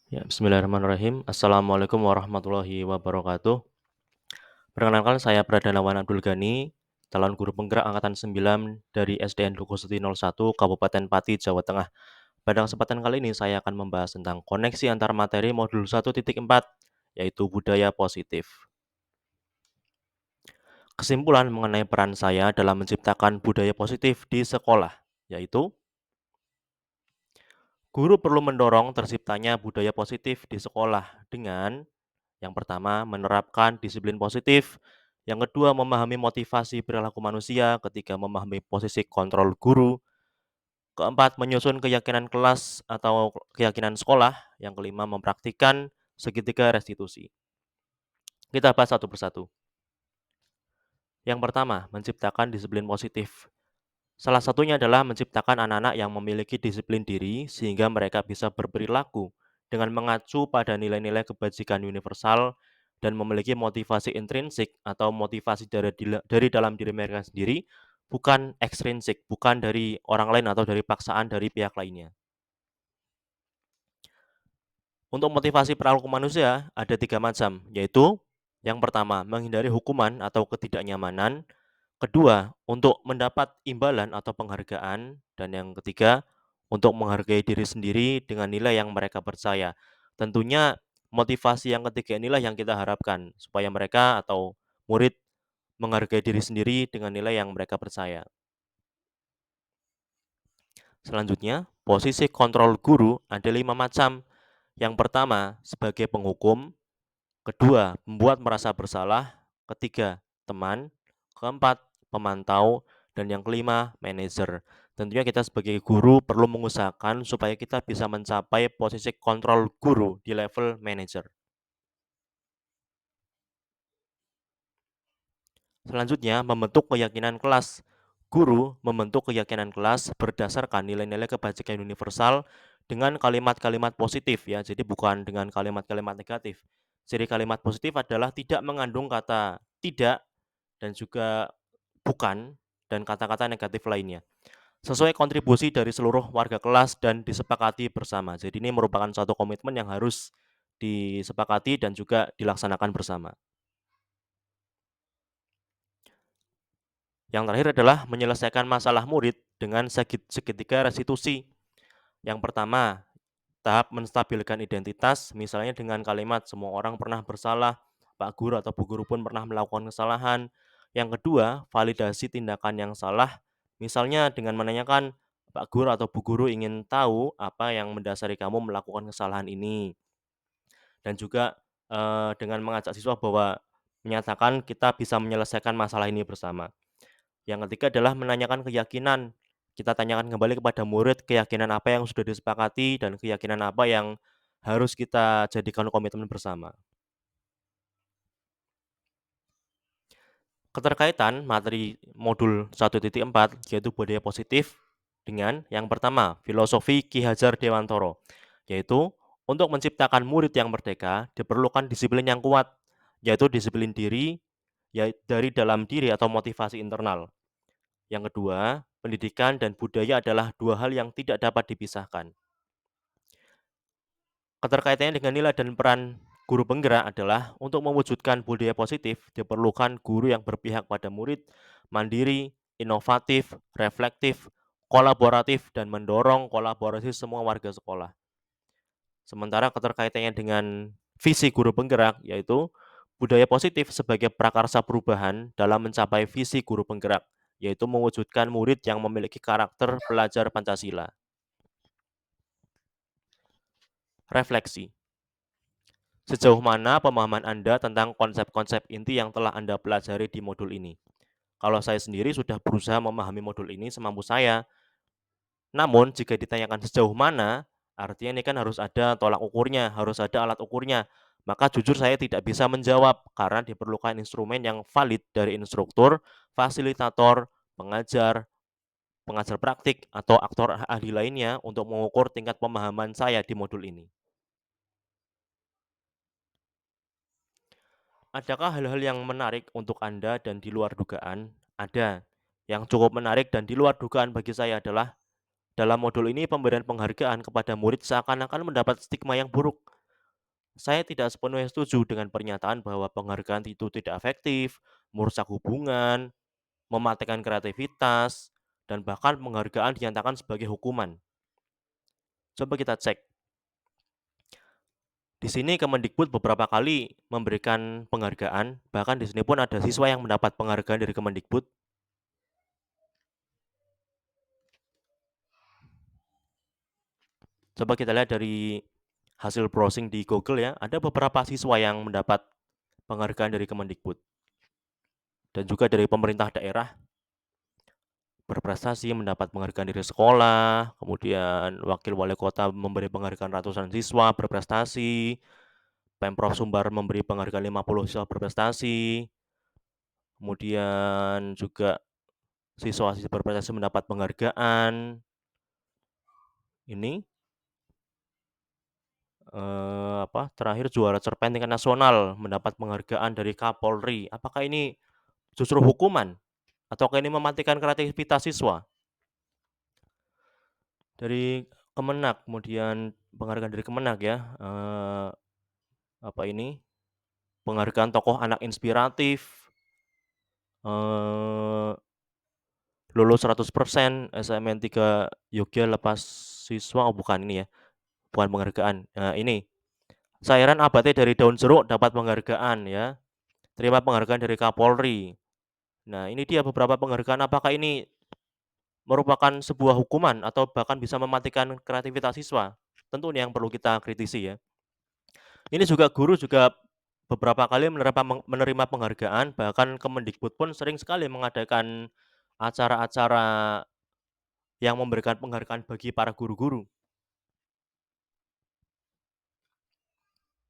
Ya, bismillahirrahmanirrahim. Assalamualaikum warahmatullahi wabarakatuh. Perkenalkan saya Pradanawan Abdul Ghani, calon guru penggerak angkatan 9 dari SDN Dukuh Seti 01, Kabupaten Pati, Jawa Tengah. Pada kesempatan kali ini saya akan membahas tentang koneksi antar materi modul 1.4, yaitu budaya positif. Kesimpulan mengenai peran saya dalam menciptakan budaya positif di sekolah, yaitu guru perlu mendorong terciptanya budaya positif di sekolah dengan yang pertama, menerapkan disiplin positif. Yang kedua, memahami motivasi perilaku manusia. Ketiga, memahami posisi kontrol guru. Keempat, menyusun keyakinan kelas atau keyakinan sekolah. Yang kelima, mempraktikkan segitiga restitusi. Kita bahas satu persatu. Yang pertama, menciptakan disiplin positif. Salah satunya adalah menciptakan anak-anak yang memiliki disiplin diri sehingga mereka bisa berperilaku dengan mengacu pada nilai-nilai kebajikan universal dan memiliki motivasi intrinsik atau motivasi dari dalam diri mereka sendiri, bukan ekstrinsik, bukan dari orang lain atau dari paksaan dari pihak lainnya. Untuk motivasi perilaku manusia ada 3 macam, yaitu yang pertama, menghindari hukuman atau ketidaknyamanan. Kedua, untuk mendapat imbalan atau penghargaan. Dan yang ketiga, untuk menghargai diri sendiri dengan nilai yang mereka percaya. Tentunya motivasi yang ketiga inilah yang kita harapkan, supaya mereka atau murid menghargai diri sendiri dengan nilai yang mereka percaya. Selanjutnya, posisi kontrol guru ada 5 macam. Yang pertama, sebagai penghukum. Kedua, membuat merasa bersalah. Ketiga, teman. Keempat, pemantau. Dan yang kelima, manajer. Tentunya kita sebagai guru perlu mengusahakan supaya kita bisa mencapai posisi kontrol guru di level manajer. Selanjutnya, membentuk keyakinan kelas. Guru membentuk keyakinan kelas berdasarkan nilai-nilai kebajikan universal dengan kalimat-kalimat positif ya. Jadi bukan dengan kalimat-kalimat negatif. Ciri kalimat positif adalah tidak mengandung kata tidak dan juga bukan dan kata-kata negatif lainnya. Sesuai kontribusi dari seluruh warga kelas dan disepakati bersama. Jadi ini merupakan suatu komitmen yang harus disepakati dan juga dilaksanakan bersama. Yang terakhir adalah menyelesaikan masalah murid dengan segitiga restitusi. Yang pertama, tahap menstabilkan identitas, misalnya dengan kalimat semua orang pernah bersalah, Pak Guru atau Bu Guru pun pernah melakukan kesalahan. Yang kedua, validasi tindakan yang salah, misalnya dengan menanyakan Pak Guru atau Bu Guru ingin tahu apa yang mendasari kamu melakukan kesalahan ini. Dan juga dengan mengajak siswa bahwa menyatakan kita bisa menyelesaikan masalah ini bersama. Yang ketiga adalah menanyakan keyakinan. Kita tanyakan kembali kepada murid keyakinan apa yang sudah disepakati dan keyakinan apa yang harus kita jadikan komitmen bersama. Keterkaitan materi modul 1.4 yaitu budaya positif dengan yang pertama, filosofi Ki Hajar Dewantoro, yaitu untuk menciptakan murid yang merdeka diperlukan disiplin yang kuat, yaitu disiplin diri dari dalam diri atau motivasi internal. Yang kedua, pendidikan dan budaya adalah dua hal yang tidak dapat dipisahkan. Keterkaitannya dengan nilai dan peran guru penggerak adalah untuk mewujudkan budaya positif diperlukan guru yang berpihak pada murid, mandiri, inovatif, reflektif, kolaboratif, dan mendorong kolaborasi semua warga sekolah. Sementara keterkaitannya dengan visi guru penggerak yaitu budaya positif sebagai prakarsa perubahan dalam mencapai visi guru penggerak, yaitu mewujudkan murid yang memiliki karakter pelajar Pancasila. Refleksi. Sejauh mana pemahaman Anda tentang konsep-konsep inti yang telah Anda pelajari di modul ini? Kalau saya sendiri sudah berusaha memahami modul ini semampu saya. Namun, jika ditanyakan sejauh mana, artinya ini kan harus ada tolak ukurnya, harus ada alat ukurnya. Maka jujur saya tidak bisa menjawab karena diperlukan instrumen yang valid dari instruktur, fasilitator, pengajar, pengajar praktik, atau aktor ahli lainnya untuk mengukur tingkat pemahaman saya di modul ini. Adakah hal-hal yang menarik untuk Anda dan di luar dugaan? Ada. Yang cukup menarik dan di luar dugaan bagi saya adalah dalam modul ini pemberian penghargaan kepada murid seakan-akan mendapat stigma yang buruk. Saya tidak sepenuhnya setuju dengan pernyataan bahwa penghargaan itu tidak efektif, merusak hubungan, mematikan kreativitas, dan bahkan penghargaan dinyatakan sebagai hukuman. Coba kita cek. Di sini Kemendikbud beberapa kali memberikan penghargaan, bahkan di sini pun ada siswa yang mendapat penghargaan dari Kemendikbud. Coba kita lihat dari hasil browsing di Google ya, ada beberapa siswa yang mendapat penghargaan dari Kemendikbud dan juga dari pemerintah daerah berprestasi mendapat penghargaan dari sekolah, kemudian wakil wali kota memberi penghargaan ratusan siswa berprestasi, Pemprov Sumbar memberi penghargaan 50 siswa berprestasi, kemudian juga siswa-siswa berprestasi mendapat penghargaan. Ini terakhir juara cerpen tingkat nasional mendapat penghargaan dari Kapolri. Apakah ini justru hukuman ataukah ini mematikan kreativitas siswa? Dari Kemenak, kemudian penghargaan dari Kemenak ya, penghargaan tokoh anak inspiratif, eee, lulus 100% SMN 3 Yogya lepas siswa, oh bukan ini ya, bukan penghargaan, ini, cairan abadi dari daun jeruk dapat penghargaan ya, terima penghargaan dari Kapolri. Nah ini dia beberapa penghargaan, apakah ini merupakan sebuah hukuman atau bahkan bisa mematikan kreativitas siswa? Tentu ini yang perlu kita kritisi ya. Ini juga guru juga beberapa kali menerima penghargaan, bahkan Kemendikbud pun sering sekali mengadakan acara-acara yang memberikan penghargaan bagi para guru-guru.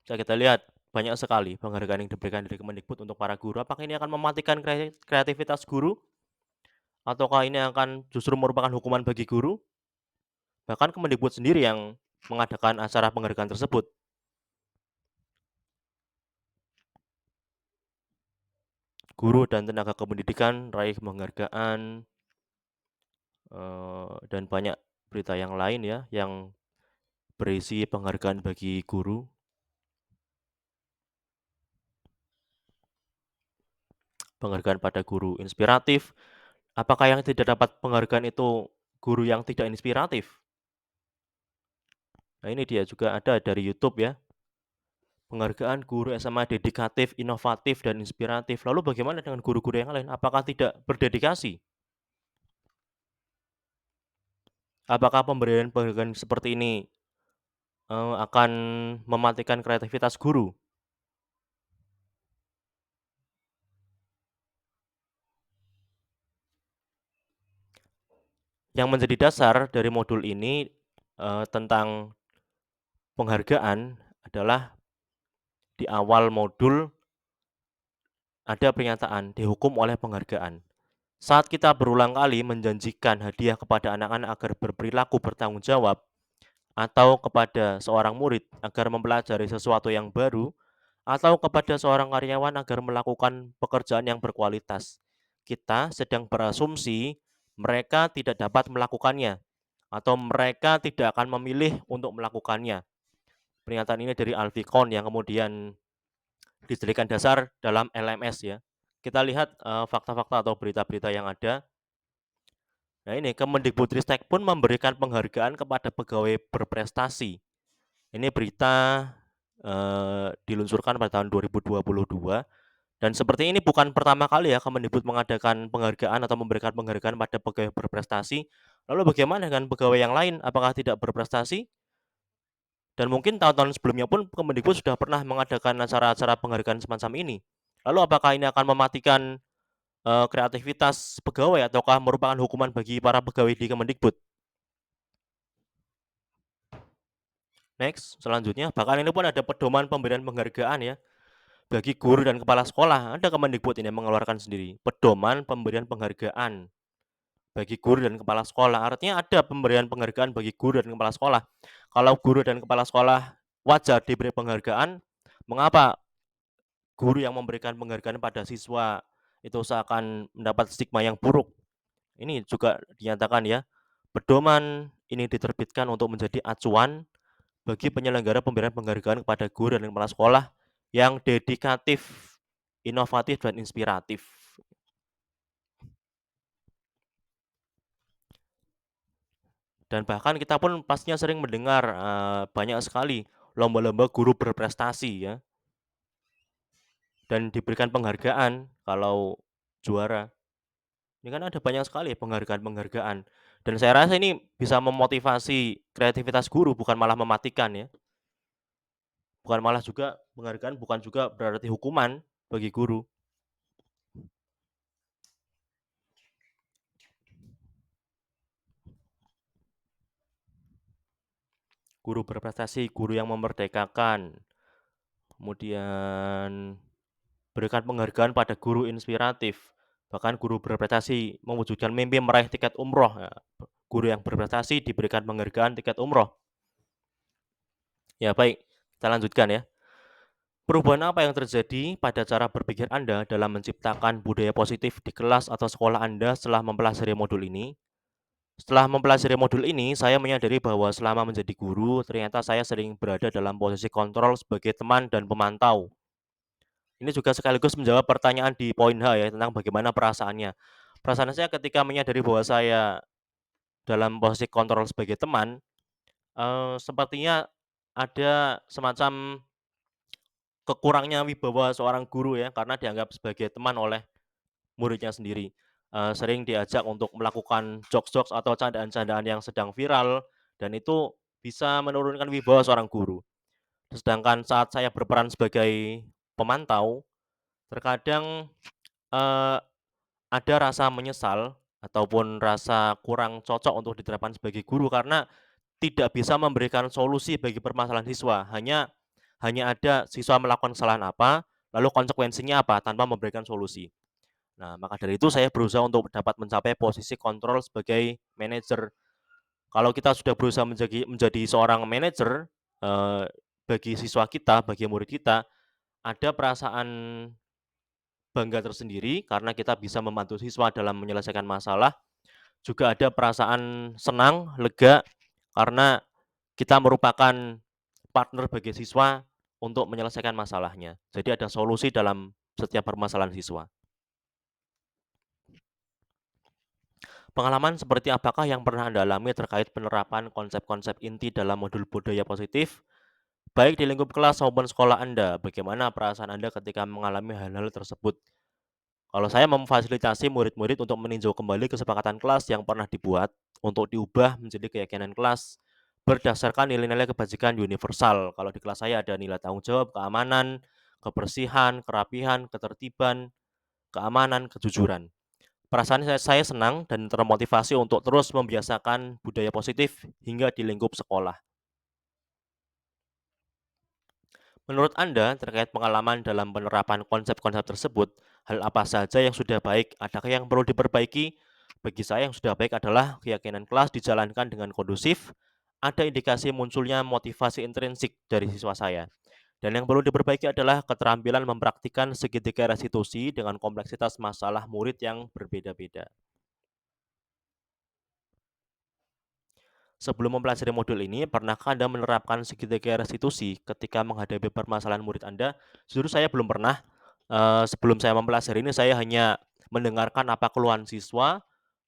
Bisa kita lihat banyak sekali penghargaan yang diberikan dari Kemendikbud untuk para guru. Apakah ini akan mematikan kreativitas guru? Ataukah ini akan justru merupakan hukuman bagi guru? Bahkan Kemendikbud sendiri yang mengadakan acara penghargaan tersebut. Guru dan tenaga kependidikan raih penghargaan, dan banyak berita yang lain ya, yang berisi penghargaan bagi guru. Penghargaan pada guru inspiratif. Apakah yang tidak dapat penghargaan itu guru yang tidak inspiratif? Nah ini dia juga ada dari YouTube ya. Penghargaan guru SMA dedikatif, inovatif, dan inspiratif. Lalu bagaimana dengan guru-guru yang lain? Apakah tidak berdedikasi? Apakah pemberian penghargaan seperti ini akan mematikan kreativitas guru? Yang menjadi dasar dari modul ini tentang penghargaan adalah di awal modul ada pernyataan dihukum oleh penghargaan. Saat kita berulang kali menjanjikan hadiah kepada anak-anak agar berperilaku bertanggung jawab, atau kepada seorang murid agar mempelajari sesuatu yang baru, atau kepada seorang karyawan agar melakukan pekerjaan yang berkualitas, kita sedang berasumsi mereka tidak dapat melakukannya, atau mereka tidak akan memilih untuk melakukannya. Pernyataan ini dari Alficon yang kemudian dijadikan dasar dalam LMS ya. Kita lihat fakta-fakta atau berita-berita yang ada. Nah ini Kemendikbudristek pun memberikan penghargaan kepada pegawai berprestasi. Ini berita diluncurkan pada tahun 2022 dan seperti ini bukan pertama kali ya Kemendikbud mengadakan penghargaan atau memberikan penghargaan pada pegawai berprestasi. Lalu bagaimana dengan pegawai yang lain? Apakah tidak berprestasi? Dan mungkin tahun-tahun sebelumnya pun Kemendikbud sudah pernah mengadakan acara-acara penghargaan semacam ini. Lalu apakah ini akan mematikan kreativitas pegawai ataukah merupakan hukuman bagi para pegawai di Kemendikbud? Next, selanjutnya, bahkan ini pun ada pedoman pemberian penghargaan ya bagi guru dan kepala sekolah. Ada Kemendikbud ini mengeluarkan sendiri pedoman pemberian penghargaan bagi guru dan kepala sekolah. Artinya ada pemberian penghargaan bagi guru dan kepala sekolah. Kalau guru dan kepala sekolah wajar diberi penghargaan, mengapa guru yang memberikan penghargaan pada siswa itu seakan mendapat stigma yang buruk? Ini juga dinyatakan ya, pedoman ini diterbitkan untuk menjadi acuan bagi penyelenggara pemberian penghargaan kepada guru dan kepala sekolah yang dedikatif, inovatif, dan inspiratif. Dan bahkan kita pun pastinya sering mendengar, banyak sekali lomba-lomba guru berprestasi ya, dan diberikan penghargaan kalau juara. Ini kan ada banyak sekali penghargaan-penghargaan, dan saya rasa ini bisa memotivasi kreativitas guru, bukan malah mematikan ya. Bukan malah juga penghargaan bukan juga berarti hukuman bagi guru. Guru berprestasi, guru yang memerdekakan, kemudian berikan penghargaan pada guru inspiratif, bahkan guru berprestasi mewujudkan mimpi meraih tiket umroh, ya. Guru yang berprestasi diberikan penghargaan tiket umroh. Ya baik, kita lanjutkan ya. Perubahan apa yang terjadi pada cara berpikir Anda dalam menciptakan budaya positif di kelas atau sekolah Anda setelah mempelajari modul ini? Setelah mempelajari modul ini, saya menyadari bahwa selama menjadi guru, ternyata saya sering berada dalam posisi kontrol sebagai teman dan pemantau. Ini juga sekaligus menjawab pertanyaan di poin H ya, tentang bagaimana perasaannya. Perasaan saya ketika menyadari bahwa saya dalam posisi kontrol sebagai teman, sepertinya ada semacam kekurangnya wibawa seorang guru ya, karena dianggap sebagai teman oleh muridnya sendiri. Sering diajak untuk melakukan jokes-jokes atau candaan-candaan yang sedang viral, dan itu bisa menurunkan wibawa seorang guru. Sedangkan saat saya berperan sebagai pemantau, terkadang, eee, ada rasa menyesal ataupun rasa kurang cocok untuk diterapkan sebagai guru karena tidak bisa memberikan solusi bagi permasalahan siswa, hanya ada siswa melakukan kesalahan apa, lalu konsekuensinya apa, tanpa memberikan solusi. Nah, maka dari itu saya berusaha untuk dapat mencapai posisi kontrol sebagai manajer. Kalau kita sudah berusaha menjadi seorang manajer, bagi siswa kita, bagi murid kita, ada perasaan bangga tersendiri karena kita bisa membantu siswa dalam menyelesaikan masalah, juga ada perasaan senang, lega, karena kita merupakan partner bagi siswa untuk menyelesaikan masalahnya. Jadi ada solusi dalam setiap permasalahan siswa. Pengalaman seperti apakah yang pernah Anda alami terkait penerapan konsep-konsep inti dalam modul budaya positif, baik di lingkup kelas maupun sekolah Anda? Bagaimana perasaan Anda ketika mengalami hal-hal tersebut? Kalau saya memfasilitasi murid-murid untuk meninjau kembali kesepakatan kelas yang pernah dibuat untuk diubah menjadi keyakinan kelas berdasarkan nilai-nilai kebajikan universal. Kalau di kelas saya ada nilai tanggung jawab, keamanan, kebersihan, kerapihan, ketertiban, keamanan, kejujuran. Perasaan saya senang dan termotivasi untuk terus membiasakan budaya positif hingga di lingkup sekolah. Menurut Anda, terkait pengalaman dalam penerapan konsep-konsep tersebut, hal apa saja yang sudah baik, adakah yang perlu diperbaiki? Bagi saya yang sudah baik adalah keyakinan kelas dijalankan dengan kondusif, ada indikasi munculnya motivasi intrinsik dari siswa saya. Dan yang perlu diperbaiki adalah keterampilan mempraktikkan segitiga restitusi dengan kompleksitas masalah murid yang berbeda-beda. Sebelum mempelajari modul ini, pernahkah Anda menerapkan segitiga restitusi ketika menghadapi permasalahan murid Anda? Jujur saya belum pernah. Sebelum saya mempelajari ini, saya hanya mendengarkan apa keluhan siswa,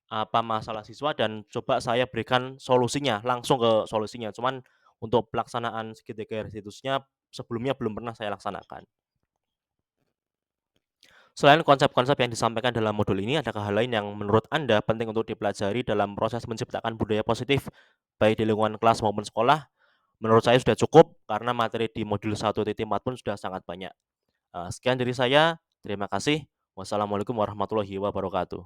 apa masalah siswa, dan coba saya berikan solusinya, langsung ke solusinya. Cuman untuk pelaksanaan segitiga restitusinya, sebelumnya belum pernah saya laksanakan. Selain konsep-konsep yang disampaikan dalam modul ini, adakah hal lain yang menurut Anda penting untuk dipelajari dalam proses menciptakan budaya positif, baik di lingkungan kelas maupun sekolah? Menurut saya sudah cukup, karena materi di modul 1.4 pun sudah sangat banyak. Sekian dari saya, terima kasih. Wassalamualaikum warahmatullahi wabarakatuh.